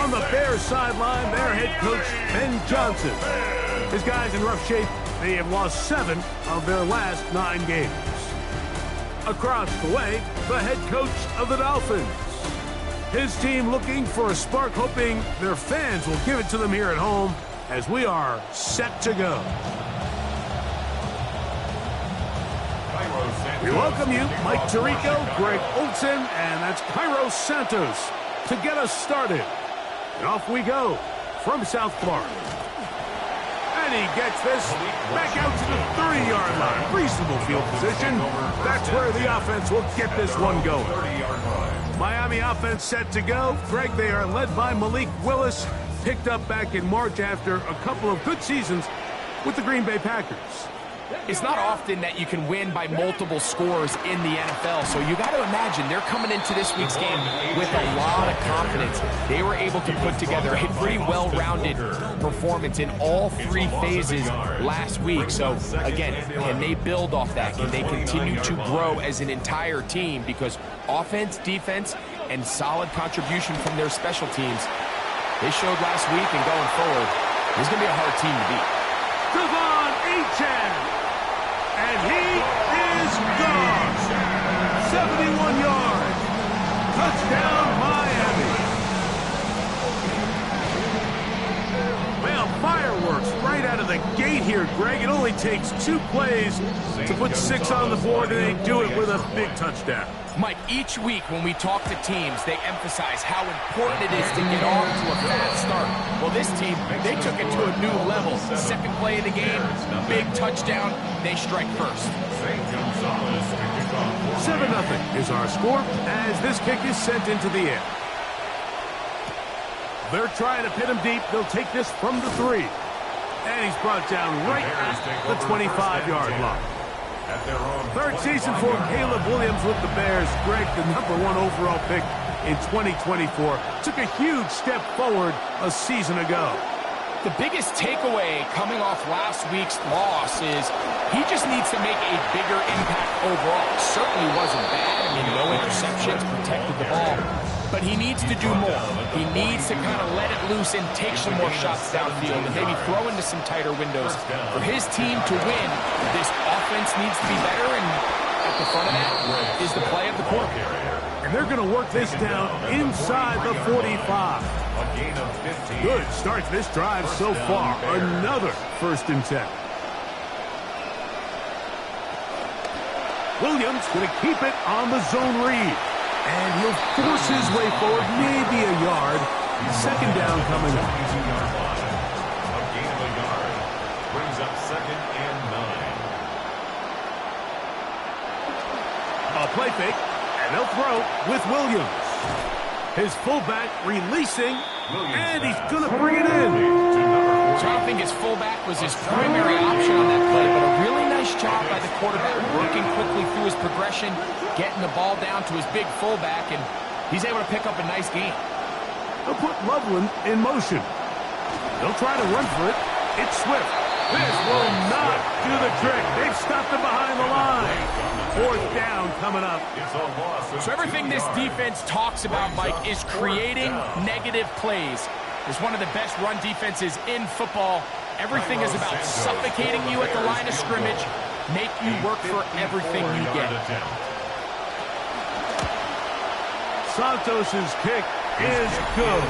On the Bears sideline, their head coach, Ben Johnson. His guys in rough shape. They have lost 7 of their last 9 games. Across the way, the head coach of the Dolphins. His team looking for a spark, hoping their fans will give it to them here at home as we are set to go. We welcome you, Mike Tirico, Greg Olson, and that's Cairo Santos to get us started. And off we go from South Florida. And he gets this back out to the 30-yard line. Reasonable field position. That's where the offense will get this one going. Miami offense set to go. Greg, they are led by Malik Willis, picked up back in March after a couple of good seasons with the Green Bay Packers. It's not often that you can win by multiple scores in the NFL, so you got to imagine they're coming into this week's game with a lot of confidence. They were able to put together a pretty well-rounded performance in all 3 phases last week. So, again, can they build off that? Can they continue to grow as an entire team? Because offense, defense, and solid contribution from their special teams, they showed last week, and going forward, this is going to be a hard team to beat. Devon Achane. And he is gone. 71 yards. Touchdown, Miami. Well, fireworks right out of the gate here, Greg. It only takes 2 plays to put 6 on the board, and they do it with a big touchdown. Mike, each week when we talk to teams, they emphasize how important it is to get off to a fast start. Well, this team, they took it to a new level. Second play of the game, big touchdown, they strike first. 7-0 is our score as this kick is sent into the air. They're trying to pit him deep. They'll take this from the 3. And he's brought down right at the 25-yard line. Third season for Caleb Williams with the Bears. Greg, the #1 overall pick in 2024, took a huge step forward a season ago. The biggest takeaway coming off last week's loss is he just needs to make a bigger impact overall. It certainly wasn't bad. I mean, no interceptions, protected the ball. But he needs to do more. He needs to kind of let it loose and take some more shots downfield and maybe throw into some tighter windows. For his team to win, this offense needs to be better, and at the front of that is the play of the quarter. And they're going to work this down inside the 45. Good start to this drive so far. Another 1st and 10. Williams going to keep it on the zone read. And he'll force his way forward, maybe a yard. 2nd down coming up. A gain of a yard brings up 2nd and 9. A play fake, and they'll throw with Williams. His fullback releasing, and he's going to bring it in. So I don't think his fullback was his primary option on that play, but a really nice job by the quarterback, working quickly through his progression, getting the ball down to his big fullback, and he's able to pick up a nice gain. They'll put Loveland in motion. They'll try to run for it. It's Swift. This will not do the trick. They've stopped him behind the line. 4th down coming up. So everything this defense talks about, Mike, is creating negative plays. It's one of the best run defenses in football. Everything is about suffocating you at the line of scrimmage, make you work for everything you get. Santos' kick is good.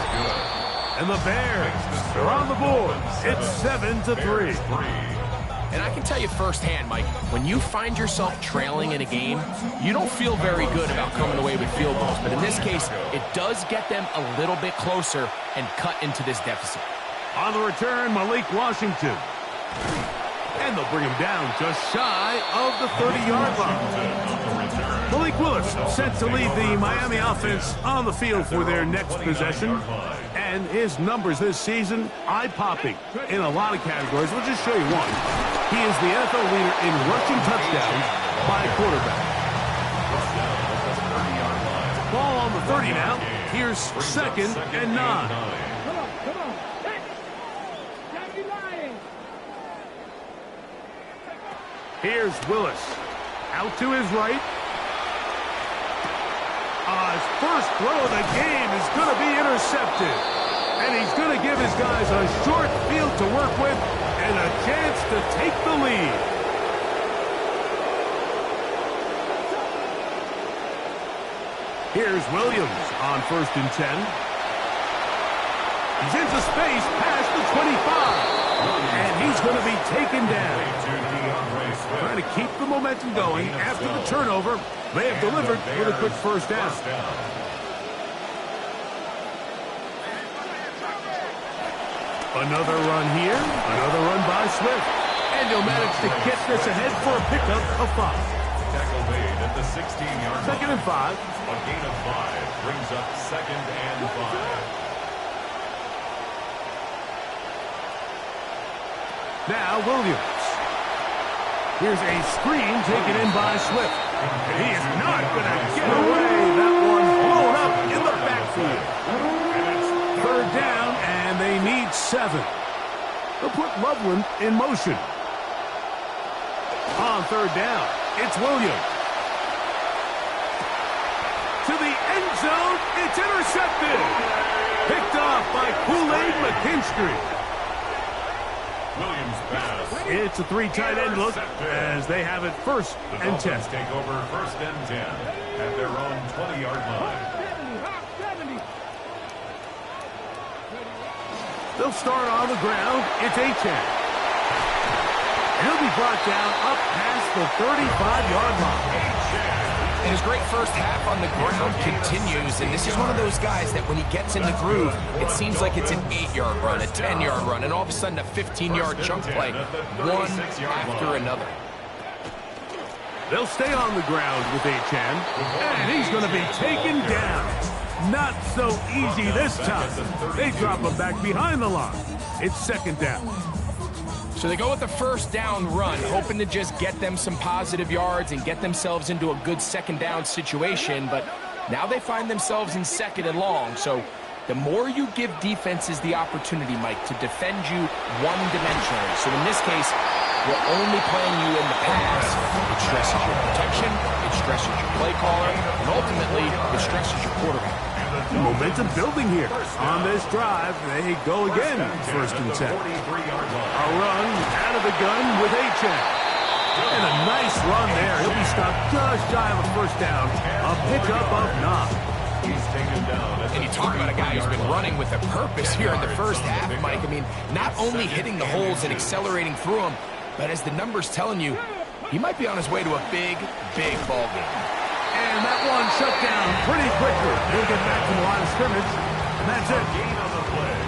And the Bears are on the board. It's 7-3. And I can tell you firsthand, Mike, when you find yourself trailing in a game, you don't feel very good about coming away with field goals. But in this case, it does get them a little bit closer and cut into this deficit. On the return, Malik Washington. And they'll bring him down just shy of the 30-yard line. Malik Willis set to lead the Miami offense on the field for their next possession. And his numbers this season, eye-popping in a lot of categories. We'll just show you one. He is the NFL leader in rushing touchdowns by quarterback. Ball on the 30 now. Here's 2nd and 9. Here's Willis. Out to his right. His first throw of the game is going to be intercepted. And he's going to give his guys a short field to work with and a chance to take the lead. Here's Williams on 1st and 10. He's into space past the 25. And he's going to be taken down. Trying to keep the momentum going after the turnover. They have delivered with a quick first down. Another run here. Another run by Swift. And he'll manage to get this ahead for a pickup of 5. Tackle made at the 16-yard line. 2nd and 5. A gain of 5 brings up 2nd and 5. Now Williams. Here's a screen taken in by Swift. He is not going to get away. That one blown up in the backfield. 3rd down, and they need 7. They'll put Loveland in motion. On 3rd down, it's Williams. To the end zone, it's intercepted. Picked off by Kool-Aid McKinstry. Williams pass. It's a 3 tight end look as they have it 1st and 10. Dolphins take over 1st and 10 at their own 20-yard line. They'll start on the ground. It's Achane. He'll be brought down up past the 35-yard line. And his great first half on the ground continues, and this is one of those guys that when he gets in the groove, it seems like it's an 8-yard run, a 10-yard run, and all of a sudden a 15-yard chunk play, one after another. They'll stay on the ground with Achane, and he's going to be taken down. Not so easy this time. They drop him back behind the line. It's 2nd down. So they go with the 1st down run, hoping to just get them some positive yards and get themselves into a good 2nd down situation, but now they find themselves in 2nd and long. So the more you give defenses the opportunity, Mike, to defend you one-dimensionally. So in this case, we're only playing you in the pass. It stresses your protection, it stresses your play caller, and ultimately, it stresses your quarterback. Momentum building here. On this drive, they go again. 1st and 10. A run out of the gun with Achane. And a nice run there. He'll be stopped just shy of a 1st down. A pickup of 9. He's taken down. And you talk about a guy who's been running with a purpose here in the first half, Mike. I mean, not only hitting the holes and accelerating through them, but as the numbers telling you, he might be on his way to a big, big ball game. And that one shut down pretty quickly. He'll get back to the line of scrimmage, and that's it.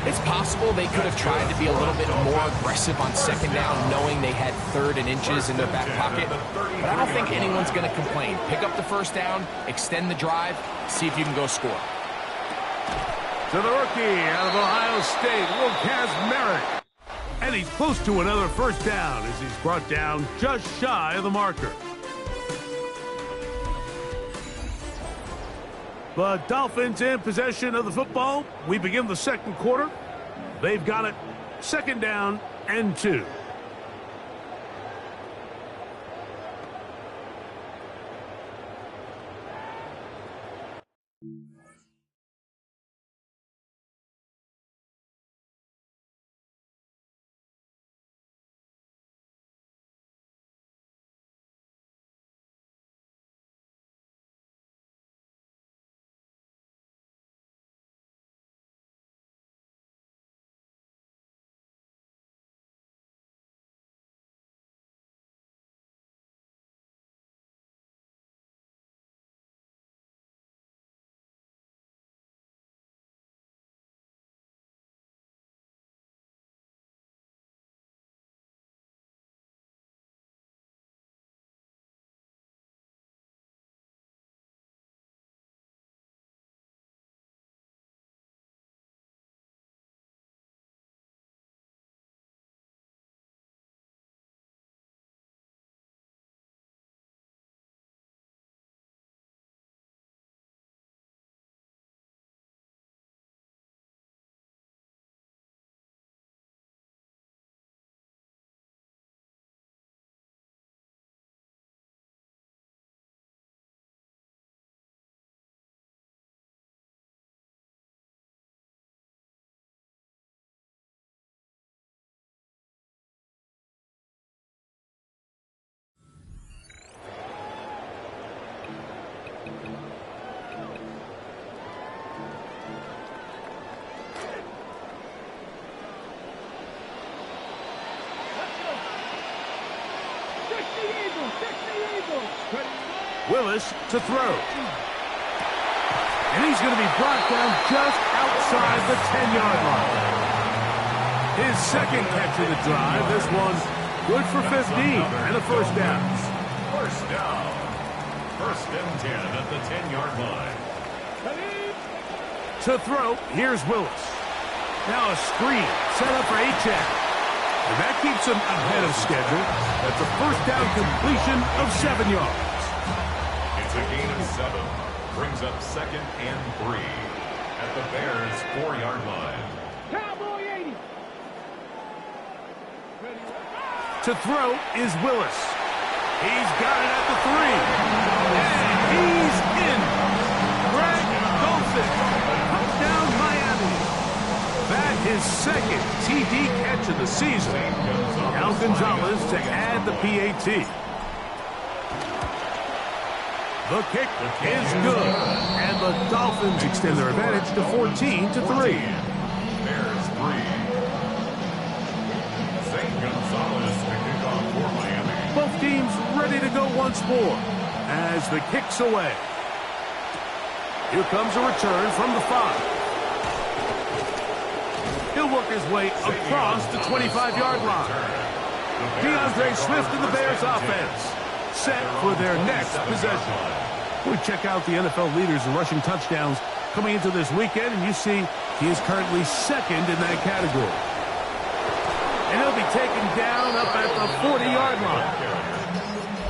It's possible they could have tried to be a little bit more aggressive on 2nd down, knowing they had 3rd and inches in their back pocket. But I don't think anyone's going to complain. Pick up the 1st down, extend the drive, see if you can go score. To the rookie out of Ohio State, Lucas Merrick. And he's close to another 1st down as he's brought down just shy of the marker. The Dolphins in possession of the football. We begin the 2nd quarter. They've got it 2nd down and 2. Willis to throw. And he's going to be brought down just outside the 10-yard line. His second catch of the drive. This one good for 15 and a first down. First down. First and 10 at the 10-yard line. To throw, here's Willis. Now a screen set up for Achane. And that keeps him ahead of schedule. That's a first down completion of 7 yards. It's a gain of 7. Brings up second and 3 at the Bears' 4-yard line. Cowboy 80. To throw is Willis. He's got it at the 3. And he's in. Greg Olsen. Touchdown Miami. That is second TD catch of the season. Now Gonzalez to add the PAT. The kick is good. And the Dolphins extend their advantage to 14-3. Bears 3. St. Gonzalez to kick off for Miami. Both teams ready to go once more as the kick's away. Here comes a return from the 5. He'll work his way across the 25-yard line. DeAndre Swift and the Bears offense set for their next possession. We check out the NFL leaders in rushing touchdowns coming into this weekend, and you see he is currently second in that category. And he'll be taken down up at the 40-yard line.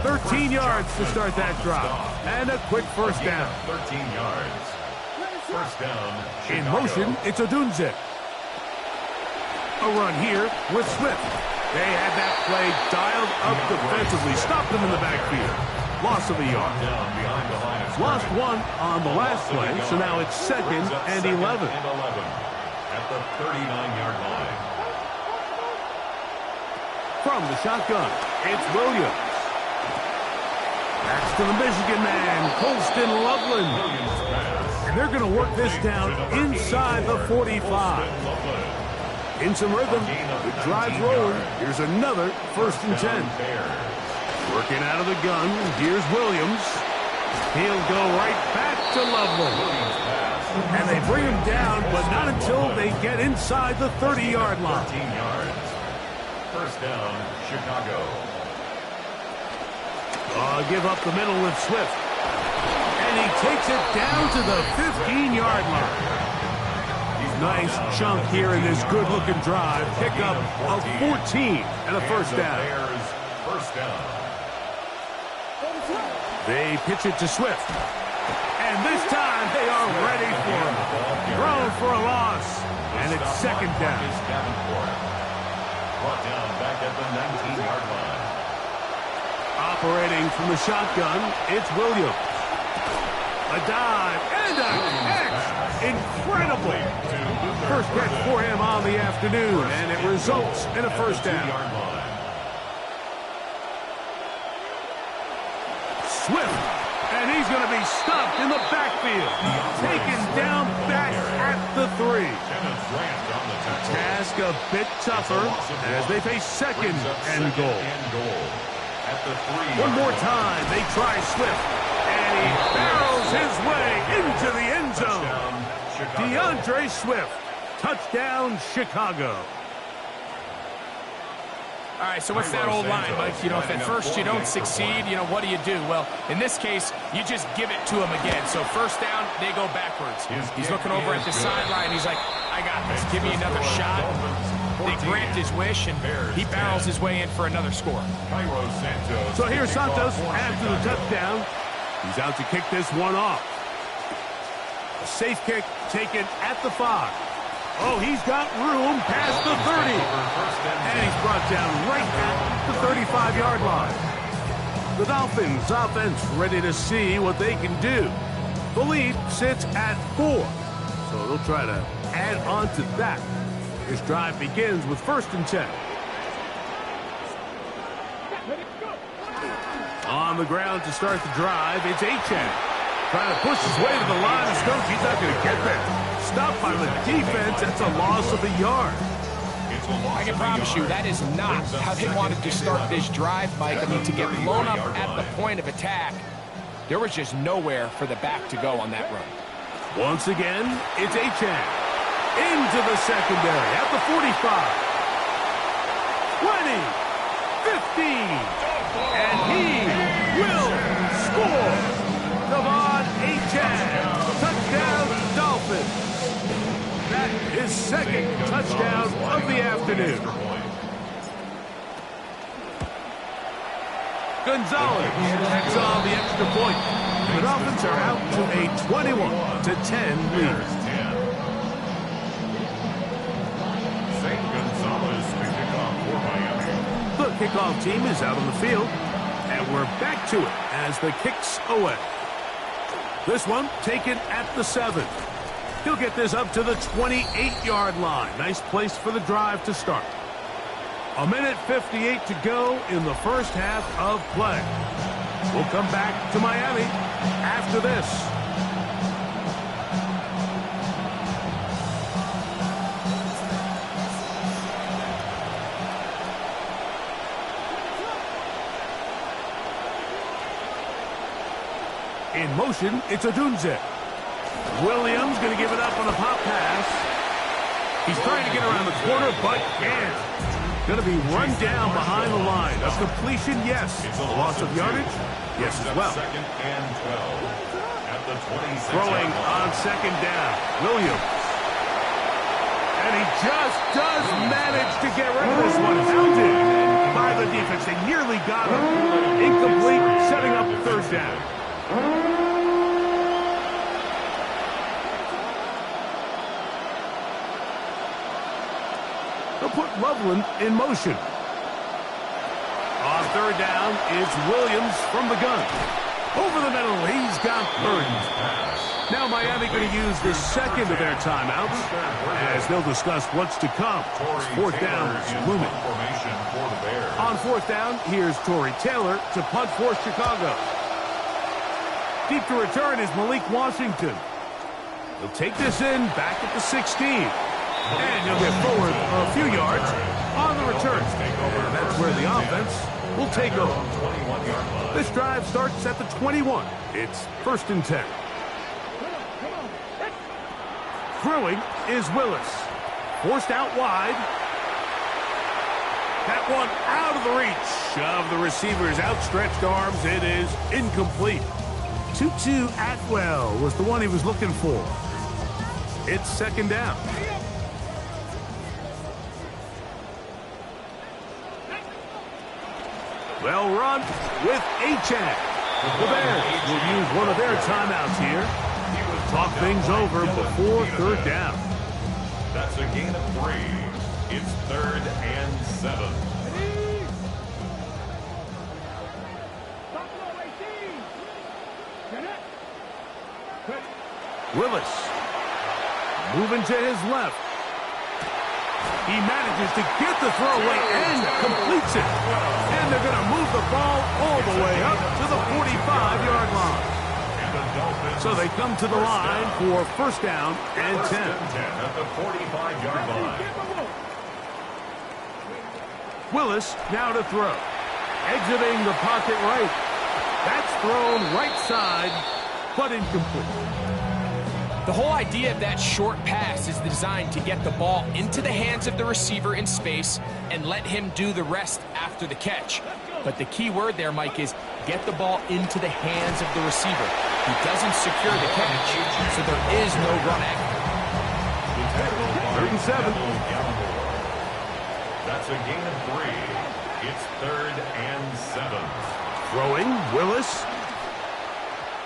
13 yards to start that drive. And a quick first down. 13 yards. First down. In motion, it's Odunze. A run here with Swift. They had that play dialed up defensively. Stopped them in the backfield. Loss of a yard. Lost one on the last play, so now it's second and 11. At the 39-yard line. From the shotgun, it's Williams. That's to the Michigan man, Colston Loveland. And they're going to work this down inside the 45. In some rhythm, the drive's rolling. Here's another first and 10. Working out of the gun, here's Williams. He'll go right back to Loveland. And they bring him down, but not until they get inside the 30-yard line. 13 yards. First down, Chicago. Give up the middle with Swift. And he takes it down to the 15-yard line. Nice chunk here in this good-looking drive. Pick up of 14 and a first down. First down. They pitch it to Swift. And this time they are ready for him. Thrown for a loss. And it's second down. Brought down back at the 19-yard line. Operating from the shotgun, it's Williams. A dive and a catch. Incredible. First catch for him on the afternoon, and it results in a first down. Swift, and he's going to be stopped in the backfield. Taken down back at the 3. Task a bit tougher as they face second and goal. One more time, they try Swift, and he barrels his way into the end zone. DeAndre Swift, touchdown Chicago. All right, so what's that old line, Mike? You know, if at first you don't succeed, you know, what do? Well, in this case, you just give it to him again. So first down, they go backwards. He's looking over at the sideline. He's like, I got this. Give me another shot. They grant his wish, and he barrels his way in for another score. So here's Santos after the touchdown. He's out to kick this one off. A safe kick taken at the 5. Oh, he's got room past the 30. And he's brought down right at the 35-yard line. The Dolphins offense ready to see what they can do. The lead sits at 4. So they'll try to add on to that. This drive begins with first and 10. On the ground to start the drive, it's Achane. Trying to push his way to the line of scrimmage. He's not going to get there. Stopped by the defense. That's a loss of a yard. I can promise you that is not how they wanted to start this drive, Mike. I mean, to get blown up at the point of attack. There was just nowhere for the back to go on that run. Once again, it's Achane. Into the secondary at the 45. 20. 15. And he will score. Devon Achane. Touchdown, Dolphins. That is second touchdown of the afternoon. Gonzalez takes on the extra point. The Dolphins are out to a 21-10 lead. St. Gonzalez to kick off for Miami. The kickoff team is out on the field, and we're back to it as the kick's away. This one taken at the 7. He'll get this up to the 28-yard line. Nice place for the drive to start. A minute 58 to go in the first half of play. We'll come back to Miami after this. In motion, it's Odunze. Williams going to give it up on a pop pass. He's trying to get around the corner, but can't. Going to be run down behind the line. A completion, yes. A loss of yardage, yes as well. Second and 12 at the 26. Throwing on second down, Williams. And he just does manage to get rid of this one. Hounded by the defense. They nearly got him. Incomplete, setting up third down. They'll put Loveland in motion. On third down, it's Williams from the gun. Over the middle, he's got Burton. Now Miami going to use the second of their timeouts as they'll discuss what's to come. Fourth down is looming. On fourth down, here's Torrey Taylor to punt for Chicago. Deep to return is Malik Washington. He'll take this in back at the 16. And he'll get forward a few yards on the return. And that's where the offense will take over. This drive starts at the 21. It's first and 10. Throwing is Willis. Forced out wide. That one out of the reach of the receiver's outstretched arms. It is incomplete. Tutu Atwell was the one he was looking for. It's second down. Well run with Achane. The Bears will use one of their timeouts here. Talk things over before third down. That's a gain of 3. It's third and 7. Willis moving to his left. He manages to get the throw away and completes it. And they're going to move the ball all the way up to the 45-yard line. So they come to the line for first down and 10. At the 45-yard line. Willis now to throw. Exiting the pocket right. That's thrown right side, but incomplete. The whole idea of that short pass is designed to get the ball into the hands of the receiver in space and let him do the rest after the catch. But the key word there, Mike, is get the ball into the hands of the receiver. He doesn't secure the catch, so there is no run after. 37. That's a gain of 3. It's third and 7. Throwing, Willis.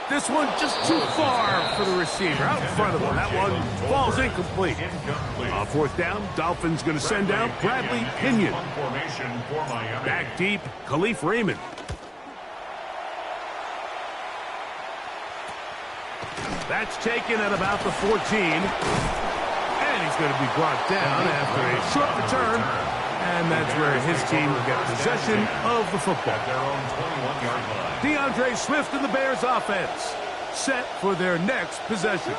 This one just too far for the receiver. Out in front of him. That one falls incomplete. On fourth down, Dolphins going to send out Bradley Pinion. Back deep, Khalif Raymond. That's taken at about the 14. And he's going to be brought down after a short return. And that's where his team will get possession of the football. DeAndre Swift and the Bears offense set for their next possession.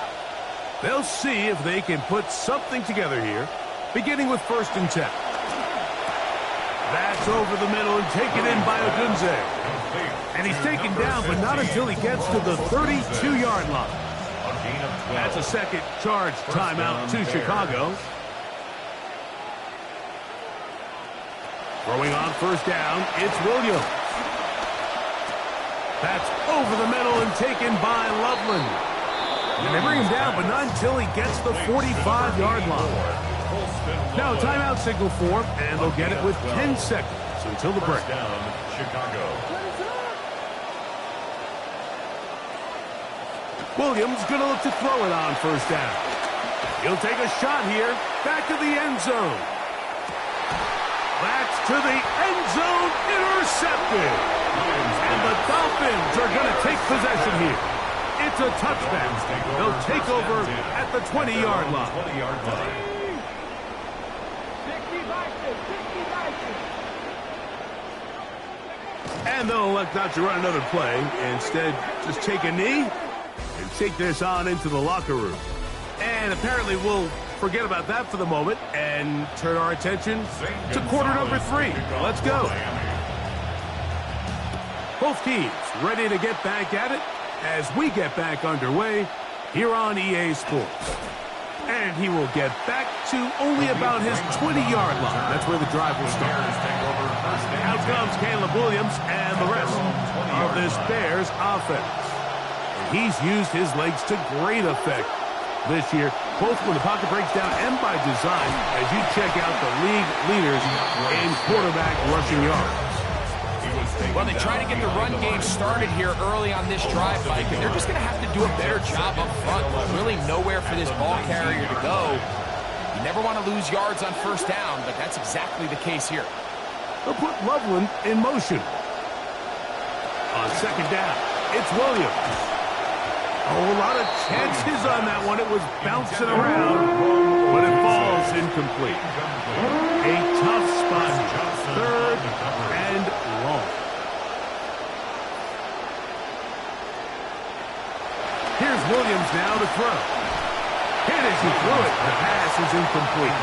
They'll see if they can put something together here, beginning with first and 10. That's over the middle and taken in by Odunze. And he's taken down, but not until he gets to the 32-yard line. That's a second charge timeout to Chicago. Throwing on first down, it's Williams. That's over the middle and taken by Loveland. And they bring him down, but not until he gets the 45-yard line. Now a timeout signal for him, and they'll get it with 10 seconds until the break. Down, Chicago. Williams going to look to throw it on first down. He'll take a shot here, back to the end zone. That's to the end zone, intercepted. And the Dolphins are going to take possession here. It's a touchback. They'll take over at the 20-yard line. And they'll elect not to run another play. Instead, just take a knee and take this on into the locker room. And apparently we'll forget about that for the moment and turn our attention to quarter number 3. Let's go. Both teams ready to get back at it as we get back underway here on EA Sports. And he will get back to only about his 20-yard line. That's where the drive will start. Out comes Caleb Williams and the rest of this Bears offense. And he's used his legs to great effect this year, both when the pocket breaks down and by design, as you check out the league leaders in quarterback rushing yards. Well, they try to get the run game started here early on this drive, Mike, and they're just going to have to do a better job up front. There's really nowhere for this ball carrier to go. You never want to lose yards on first down, but that's exactly the case here. They'll put Loveland in motion. On second down, it's Williams. Oh, a lot of chances on that one. It was bouncing around, but it falls incomplete. A tough spot. Third and long. Here's Williams now to throw. Hit as he threw it. The pass is incomplete.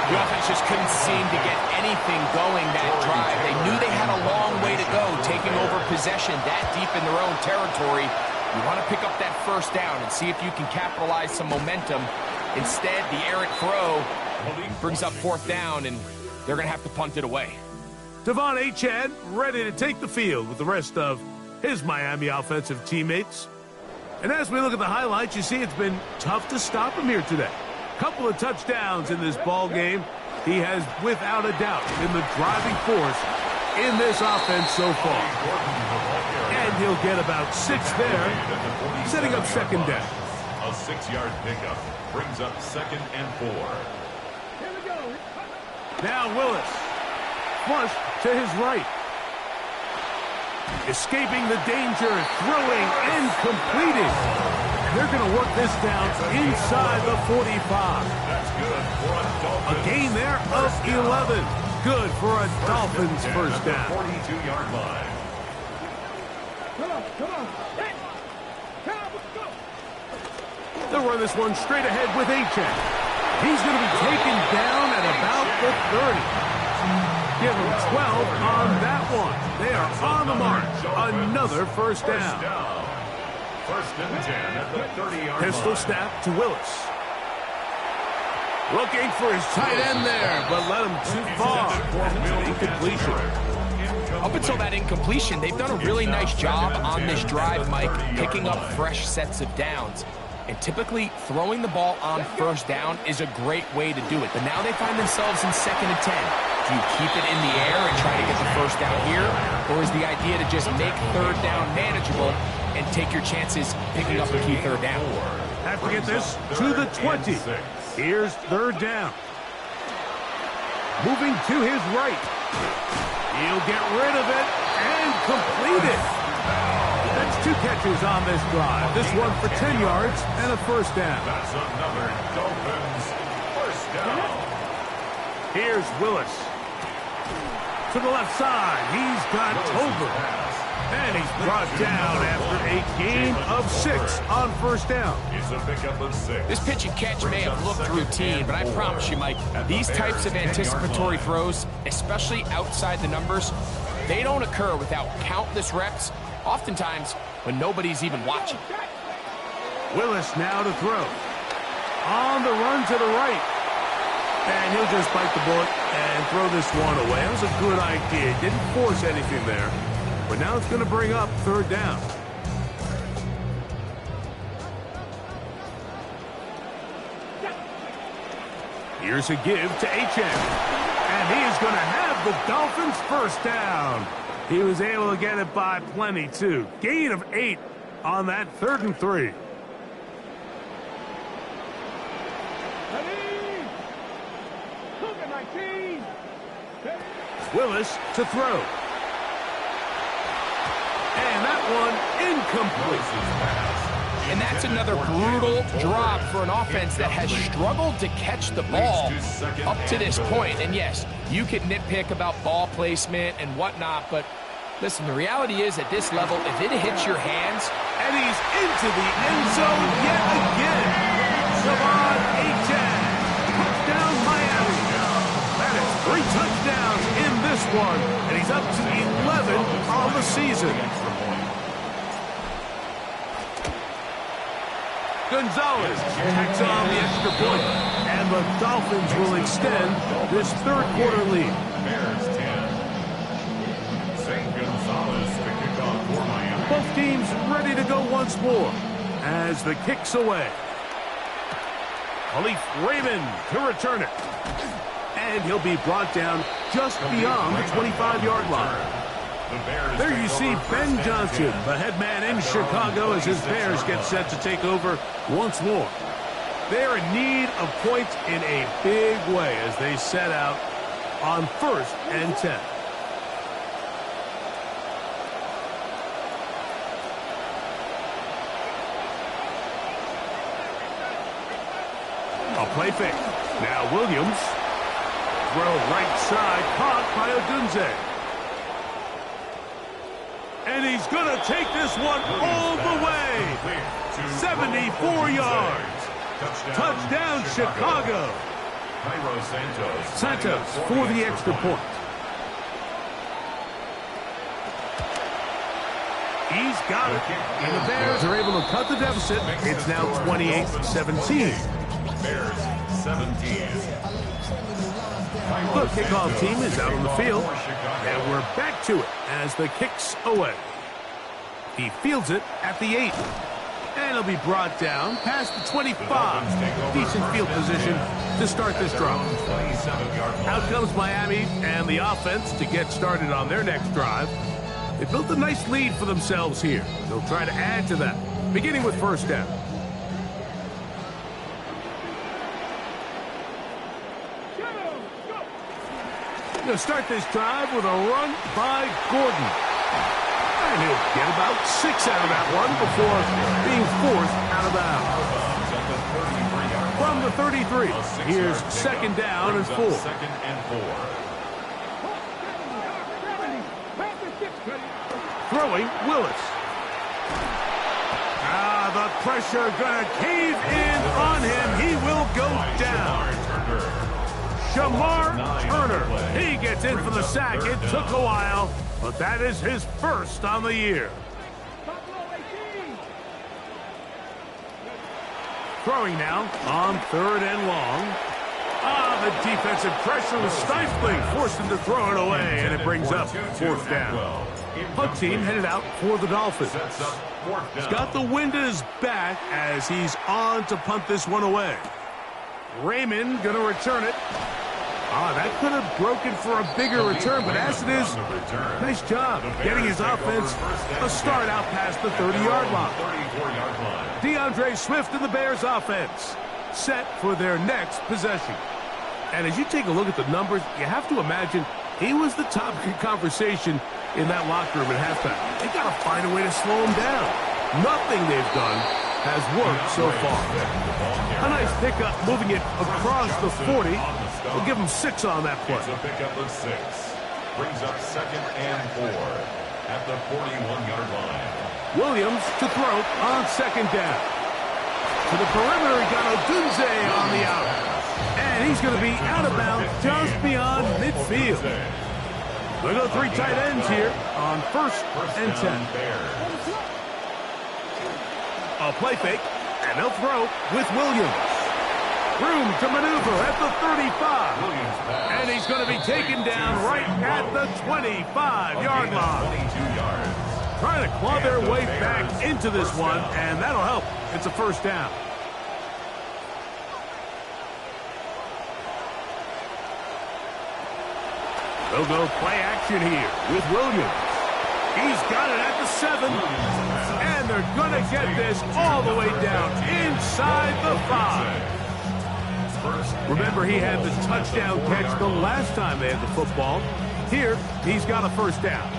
The offense just couldn't seem to get anything going that drive. They knew they had a long way to go, taking over possession that deep in their own territory. You want to pick up that first down and see if you can capitalize some momentum. Instead, the errant throw brings up fourth down, and they're going to have to punt it away. Devon Achane ready to take the field with the rest of his Miami offensive teammates. And as we look at the highlights, you see it's been tough to stop him here today. Couple of touchdowns in this ball game. He has, without a doubt, been the driving force in this offense so far. And he'll get about 6 there, setting up second down. A 6-yard pickup brings up 2nd and 4. Now Willis, flush to his right. Escaping the danger, throwing and completing. They're going to work this down inside the 45. That's good for a Dolphins. A gain there of 11. Good for a Dolphins first down. 42-yard line. They'll run this one straight ahead with Achane. He's going to be taken down at about the 30. Give him 12 on that one. They are on the march. Another first down. First and 10 at the 30-yard line. Pistol snap to Willis. Looking for his tight end there, but led him too far. It's an incompletion. Up until that incompletion, they've done a really nice job on this drive, Mike, picking up fresh sets of downs. And typically, throwing the ball on first down is a great way to do it. But now they find themselves in 2nd and 10. Do you keep it in the air and try to get the first down here? Or is the idea to just make third down manageable and take your chances picking up a key third down? Have to get this to the 20. Here's third down. Moving to his right. He'll get rid of it and complete it. That's 2 catches on this drive. This one for 10 yards and a first down. That's another Dolphins first down. Here's Willis. To the left side. He's got Tolbert. And he's brought down after a gain of 6 on first down. It's a pickup of 6. This pitch and catch may have looked routine, but I promise you, Mike, these types of anticipatory throws, especially outside the numbers, they don't occur without countless reps, oftentimes when nobody's even watching. Willis now to throw. On the run to the right. And he'll just bite the bullet and throw this one away. That was a good idea. Didn't force anything there. But now it's going to bring up third down. Here's a give to HN. And he is going to have the Dolphins first down. He was able to get it by plenty, too. Gain of 8 on that 3rd and 3. Willis to throw. And that one incomplete. And that's another brutal drop for an offense that has struggled to catch the ball up to this point. And yes, you could nitpick about ball placement and whatnot, but listen, the reality is at this level, if it hits your hands... And he's into the end zone yet again. Savon H.N. Touchdown Miami. That is 3 touchdowns in this one, and he's up to 11 on the season. Gonzalez takes on the extra point, and the Dolphins will extend this third quarter lead. Bears 10. St. Gonzalez to kick off for Miami. Both teams ready to go once more as the kick's away. Khalif Raymond to return it. And he'll be brought down just beyond the 25-yard line. There you see Ben Johnson, the head man in Chicago, as his Bears get set to take over once more. They're in need of points in a big way as they set out on 1st and 10. A play fake. Now Williams. Throw right side, caught by Odunze. And he's going to take this one all the way. 74 yards. Touchdown, Chicago. Santos for the extra point. He's got it. And the Bears are able to cut the deficit. It's now 28-17. Bears 17. The kickoff team is out on the field, and we're back to it as the kick's away. He fields it at the 8, and he'll be brought down past the 25. Decent field position to start this drive. Out comes Miami and the offense to get started on their next drive. They built a nice lead for themselves here. They'll try to add to that, beginning with first down. Going to start this drive with a run by Gordon. And he'll get about 6 out of that one before being forced out of bounds. From the 33, here's 2nd down and 4. Throwing Willis. The pressure going to cave in on him. He will go down. Shamar Turner. He gets in for the sack. It took a while, but that is his first on the year. Throwing now on 3rd and long. The defensive pressure was stifling, forced him to throw it away, and it brings up 4th down. Punt team headed out for the Dolphins. He's got the wind at his back as he's on to punt this one away. Raymond going to return it. That could have broken for a bigger return, but as it is, nice job getting his offense a start out past the 30-yard line. DeAndre Swift and the Bears offense set for their next possession. And as you take a look at the numbers, you have to imagine he was the topic of conversation in that locker room at halftime. They got to find a way to slow him down. Nothing they've done has worked so far. A nice pickup moving it across the 40. We'll give him 6 on that play. It's a pickup of 6. Brings up 2nd and 4 at the 41-yard line. Williams to throw on 2nd down. To the perimeter, he got Odunze on the out. And he's going to be out of bounds just beyond midfield. They go 3 tight ends here on first and 10. A play fake, and they'll throw with Williams. Room to maneuver at the 35. And he's going to be taken down right at the 25-yard line. Trying to claw their way back into this one, and that'll help. It's a first down. They'll go play action here with Williams. He's got it at the 7. And they're going to get this all the way down inside the 5. Remember, he had the touchdown catch the last time they had the football. Here, he's got a first down.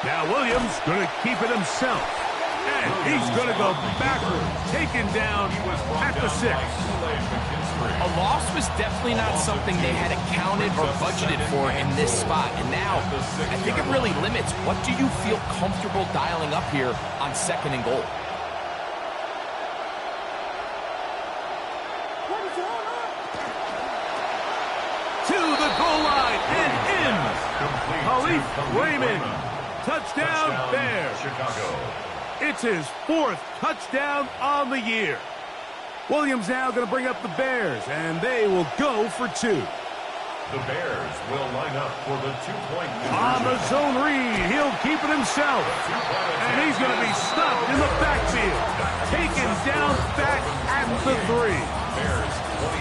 Now Williams going to keep it himself. And he's going to go backwards, taken down at the 6. A loss was definitely not something they had accounted or budgeted for in this spot. And now, I think it really limits what do you feel comfortable dialing up here on 2nd and goal. To the goal line and in. Khalif Raymond. Touchdown, Bears. Chicago. It's his 4th touchdown on the year. Williams now going to bring up the Bears, and they will go for 2. The Bears will line up for the 2-point On the zone read, he'll keep it himself. And he's going to be stopped in the backfield. Taken down back at the 3.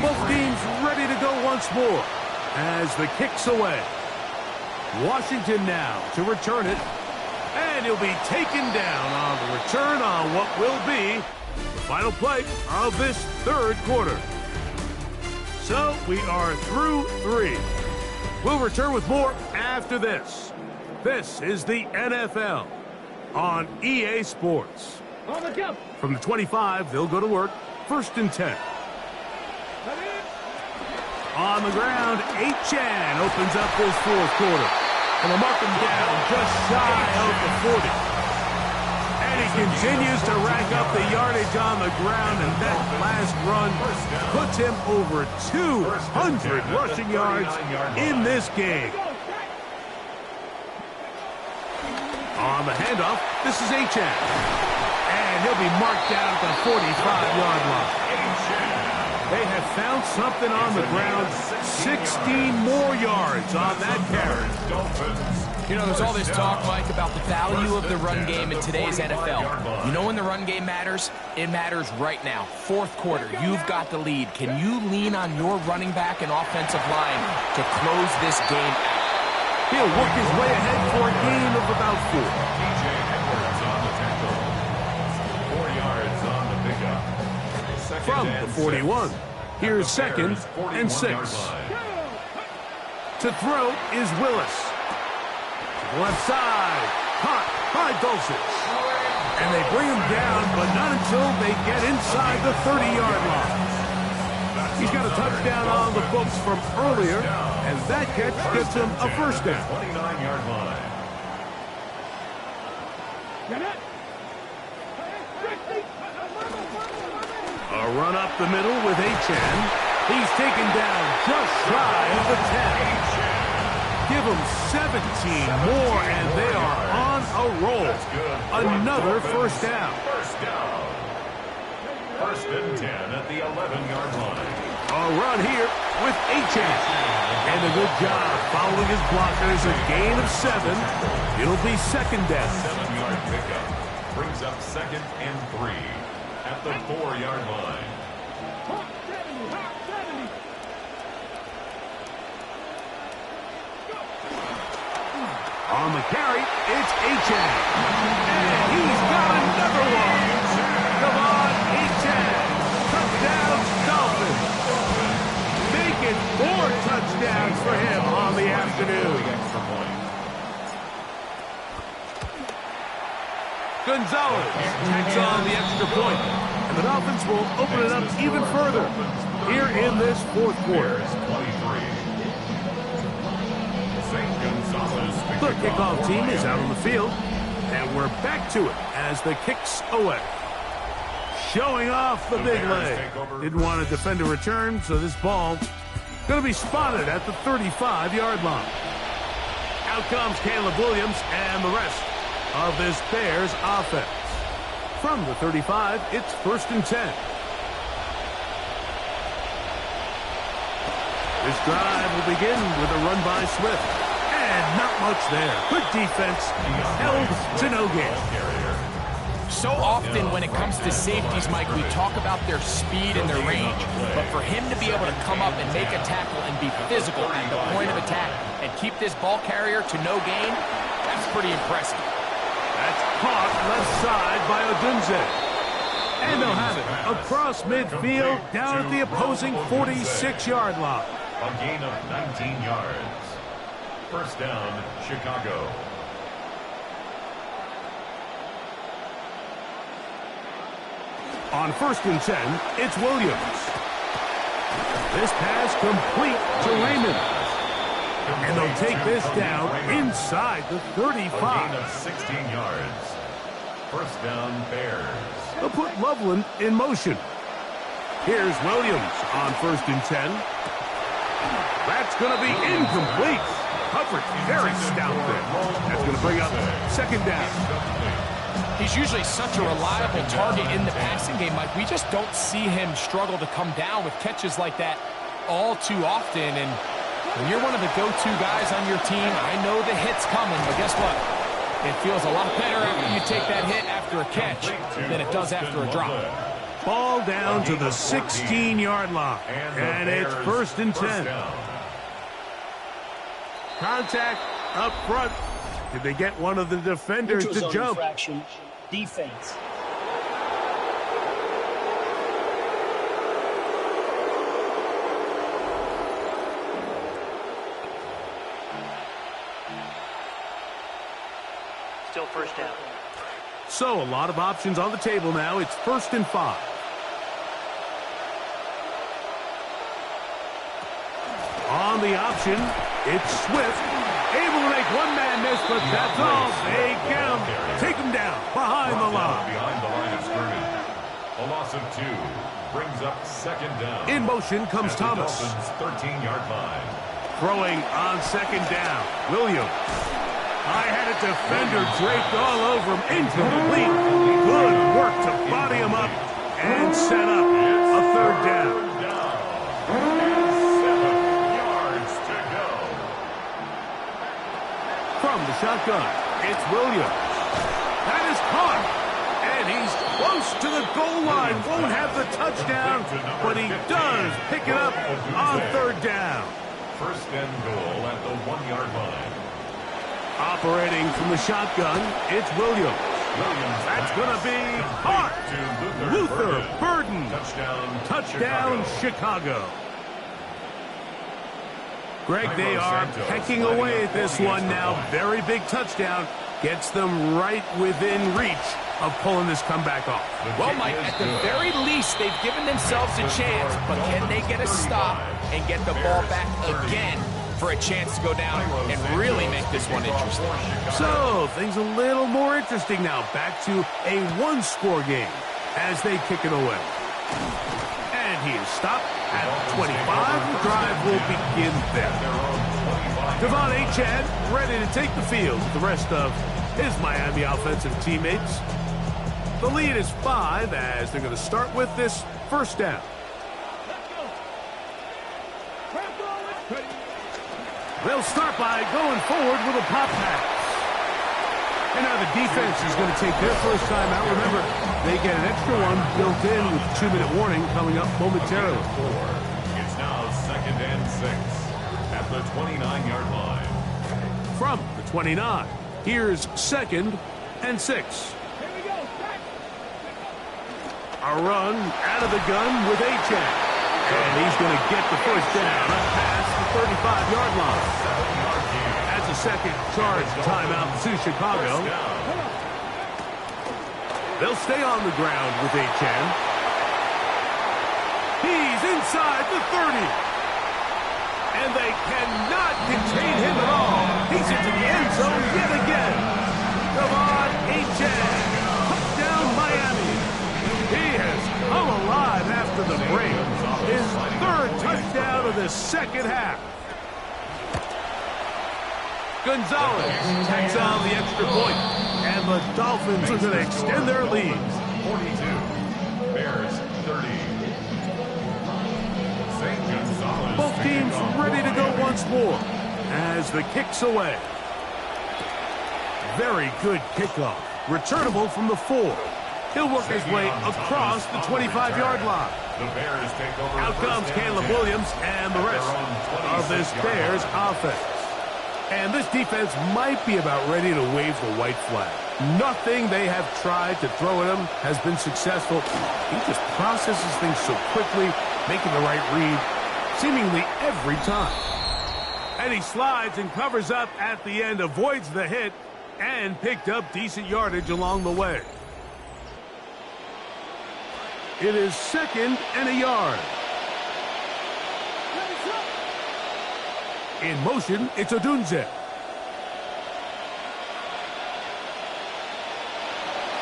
Both teams ready to go once more as the kick's away. Washington now to return it. And he'll be taken down on the return on what will be the final play of this 3rd quarter. So we are through 3. We'll return with more after this. This is the NFL on EA Sports. From the 25, they'll go to work. 1st and 10. On the ground, Achan opens up this 4th quarter. And they'll mark him down just shy of the 40. And he continues to rack up the yardage on the ground, and that last run puts him over 200 rushing yards in this game. On the handoff, this is Achan. And he'll be marked down at the 45-yard line. They have found something on the ground. 16 more yards on that carry. You know, there's all this talk, Mike, about the value of the run game in today's NFL. You know when the run game matters? It matters right now. 4th quarter, you've got the lead. Can you lean on your running back and offensive line to close this game out? He'll work his way ahead for a gain of about 4. TJ Edwards on the tackle. 4 yards on the pickup. From the 41, here's 2nd and 6. To throw is Willis. To the left side, caught by Dulcich. And they bring him down, but not until they get inside the 30-yard line. He's got a touchdown on the books from earlier, and that catch gets him a first down. 29-yard line. A run up the middle with Achan. He's taken down just shy of the 10. Give them 17 more, and they are on a roll. Another first down. First down. 1st and 10 at the 11-yard line. A run here with Achan. And a good job following his blockers. A gain of 7. It'll be 2nd down. 7-yard pickup brings up 2nd and 3 at the 4-yard line. On the carry, it's Achan. And he's got another one. Come on, Achan. Touchdown, Dolphins. Making 4 touchdowns for him on the afternoon. Gonzalez takes on the extra point. And the Dolphins will open it up even further here in this 4th quarter. St. Gonzalez. The kickoff team is out on the field, and we're back to it as the kicks away. Showing off the big leg. Didn't want to defend a return, so this ball going to be spotted at the 35-yard line. Out comes Caleb Williams and the rest of this Bears offense. From the 35, it's 1st and 10. This drive will begin with a run by Swift. And not much there. Good defense. Held to no gain. So often when it comes to safeties, Mike, we talk about their speed and their range. But for him to be able to come up and make a tackle and be physical at the point of attack and keep this ball carrier to no gain, that's pretty impressive. That's caught left side by Odunze. And they'll have it across midfield down at the opposing 46-yard line. A gain of 19 yards. First down, Chicago. On 1st and 10, it's Williams. This pass complete to Raymond. And they'll take this down inside the 35. A gain of 16 yards. First down, Bears. They'll put Loveland in motion. Here's Williams on 1st and 10. That's going to be incomplete. Coverage very stout there. That's going to bring up 2nd down. He's usually such a reliable target in the passing game, Mike. We just don't see him struggle to come down with catches like that all too often. And when you're one of the go-to guys on your team, I know the hit's coming, but guess what? It feels a lot better after you take that hit after a catch than it does after a drop. Ball down to the 16-yard line, and it's 1st and 10. Contact up front. Did they get one of the defenders to jump? Infraction, defense. Still 1st down. So a lot of options on the table now. It's 1st and 5. On the option, it's Swift. Able to make one man miss, but that's all. They get him. Take him down behind the line. Behind the line of scrimmage. A loss of 2 brings up 2nd down. In motion comes at Thomas. The Dolphins' 13-yard line. Throwing on 2nd down. Williams. I had a defender draped all over him. Incomplete. Good work to body him up and set up a 3rd down. From the shotgun, it's Williams. That is caught. And he's close to the goal line. Won't have the touchdown, but he does pick it up on 3rd down. 1st and goal at the 1-yard line. Operating from the shotgun, it's Williams. That's going to be caught. Luther Burden. Touchdown, Chicago. Greg, they are pecking away at this one now. Very big touchdown. Gets them right within reach of pulling this comeback off. Well, Mike, at the very least, they've given themselves a chance, but can they get a stop and get the ball back again for a chance to go down and really make this one interesting? So, things a little more interesting now. Back to a 1-score game as they kick it away. And he is stopped at 25. The drive will begin there. Devon Achane ready to take the field with the rest of his Miami offensive teammates. The lead is 5 as they're going to start with this 1st down. They'll start by going forward with a pop pass. And now the defense is going to take their first time out. Remember, they get an extra one built in with 2-minute warning coming up momentarily. It's now 2nd and 6 at the 29-yard line. From the 29, here's 2nd and 6. A run out of the gun with Achane. And he's going to get the first down past the 35-yard line. That's a second charge timeout to Chicago. They'll stay on the ground with Achane. He's inside the 30. And they cannot contain him at all. into the end zone yet again. Devon Achane. Touchdown, Miami. He has come alive after the break. His third touchdown of the second half. Gonzalez takes on the extra point, and the Dolphins are going to extend their lead. 42, Bears 30. St. Gonzalez. Both teams ready to go once more as the kick's away. Very good kickoff. Returnable from the 4. He'll work his way across the 25-yard line. The Bears take over. Out comes Caleb Williams and the rest of this Bears offense. And this defense might be about ready to wave the white flag. Nothing they have tried to throw at him has been successful. He just processes things so quickly, making the right read seemingly every time. And he slides and covers up at the end, avoids the hit, and picked up decent yardage along the way. It is 2nd and a yard. In motion, it's Odunze.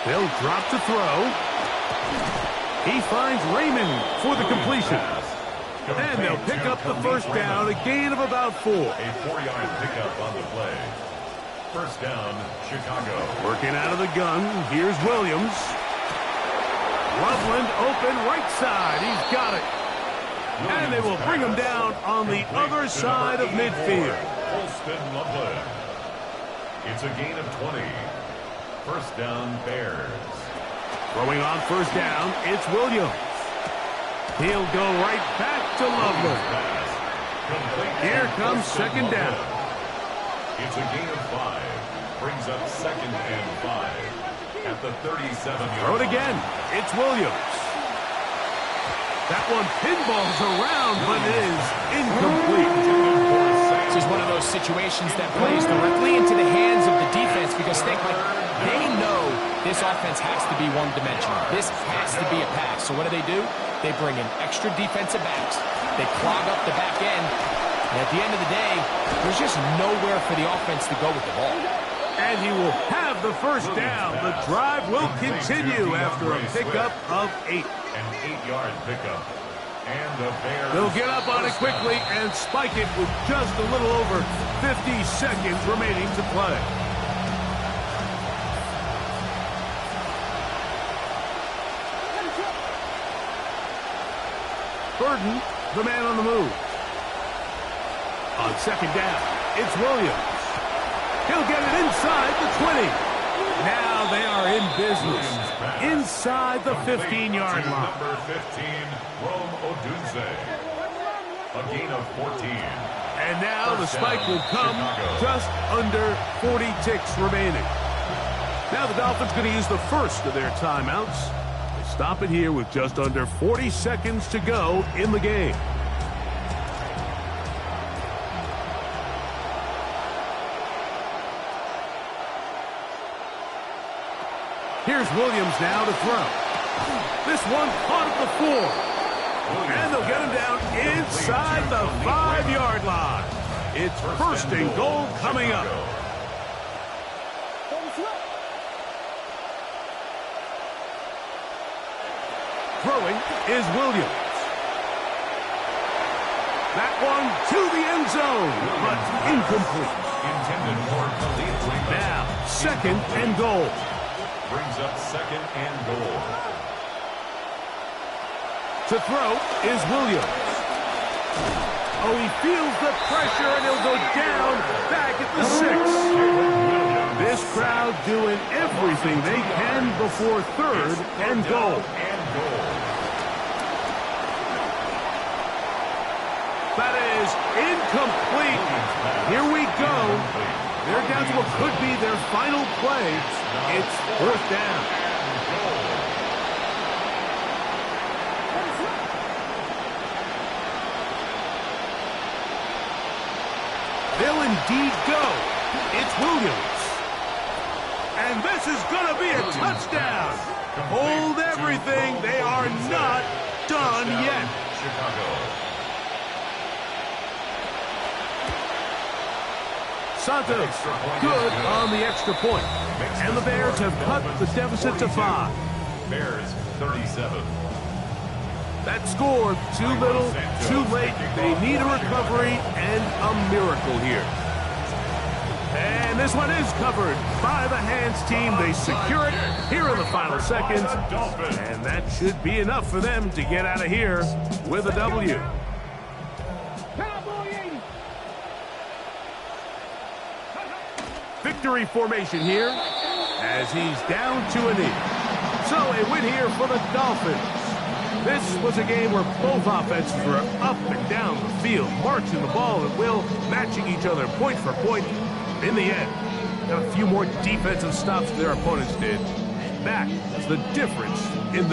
They'll drop to throw. He finds Raymond for the completion. And they'll pick up the first down, a gain of about 4. A 4-yard pickup on the play. First down, Chicago. Working out of the gun, here's Williams. Loveland open right side. He's got it. And they will bring him down on the other side of midfield. Holston Loveland. It's a gain of 20. First down, Bears. Throwing on first down, it's Williams. He'll go right back to Loveland. Here comes second down. It's a gain of 5. Brings up 2nd and 5. At the 37-yard Throw it again. It's Williams. That one pinballs around, but it is incomplete. This is one of those situations that plays directly into the hands of the defense because they know this offense has to be one-dimensional. This has to be a pass. So what do? They bring in extra defensive backs. They clog up the back end. And at the end of the day, there's just nowhere for the offense to go with the ball. And he will have the first down. The drive will continue after a pickup of 8. An 8-yard pickup. And the Bears. They'll get up on it quickly and spike it with just a little over 50 seconds remaining to play. Burden, the man on the move. On second down, it's Williams. He'll get it inside the 20. Now they are in business. Inside the 15-yard line. Number 15, Rome Odunze. A gain of 14. And now the spike will come just under 40 ticks remaining. Now the Dolphins going to use the first of their timeouts. They stop it here with just under 40 seconds to go in the game. Here's Williams now to throw. This one caught at the 4. And they'll get him down inside the 5-yard line. It's first and goal coming up. Throwing is Williams. That one to the end zone, but incomplete. Now, 2nd and goal. Brings up 2nd and goal. To throw is Williams. Oh, he feels the pressure, and he'll go down back at the 6. This crowd doing everything they can before 3rd and goal. That is incomplete. Here we go. They're down to what could be their final play. It's 4th down. They'll indeed go. It's Williams. And this is going to be a touchdown. Hold everything. They are not done yet. Chicago. Santos, good on the extra point. And the Bears have cut the deficit to 5. Bears 37. That score, too little, too late. They need a recovery and a miracle here. And this one is covered by the hands team. They secure it here in the final seconds. And that should be enough for them to get out of here with a W. Victory formation here as he's down to a knee. So a win here for the Dolphins. This was a game where both offenses were up and down the field, marching the ball at will, matching each other point for point. In the end, got a few more defensive stops than their opponents did. That is the difference in this